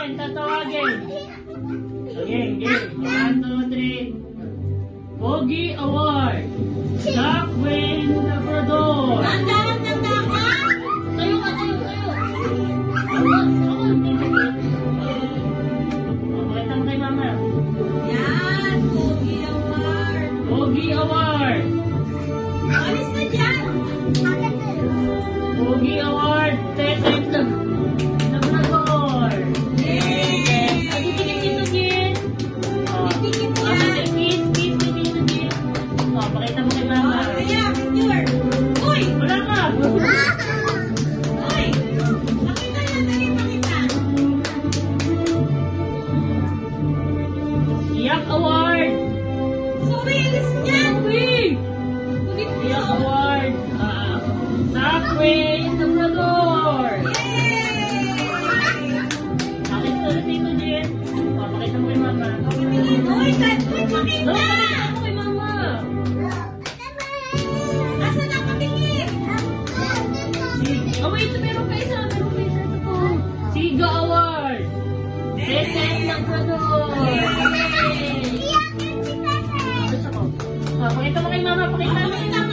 natin. Tatawagin. Game. 1, 2, 3. Pogi Award. Darkwing Labrador. Tandaan ka! Tayo ka. Pakita mo kay mama. Yan! Pogi Award! Pogi Award. Alis na dyan! Pogi Award. Tetek Labrador. Yay! Ay, dikit Gin. Dikit mo Kiss, yan! Gin. Pakita mo kay mama. Kaya, picture! Uy! Wala ka. Uy! Pakita yan! Dali, pakita! Yak Award. Sorry, alis dyan! Uy! Ulit mo! Yak Award. Darkwing Labrador. Yay! Pakita mo dito, Gin. Pakita mo kay mama. Uy, wait, pakita! Pakita mo kay mama. Asa na patingin? Oh, wait. Meron pa isa. Ito po. Siga Award. Tetek Labrador. Yay! Gusto ko. Pakita mo kay mama. Pakita mo kay mama.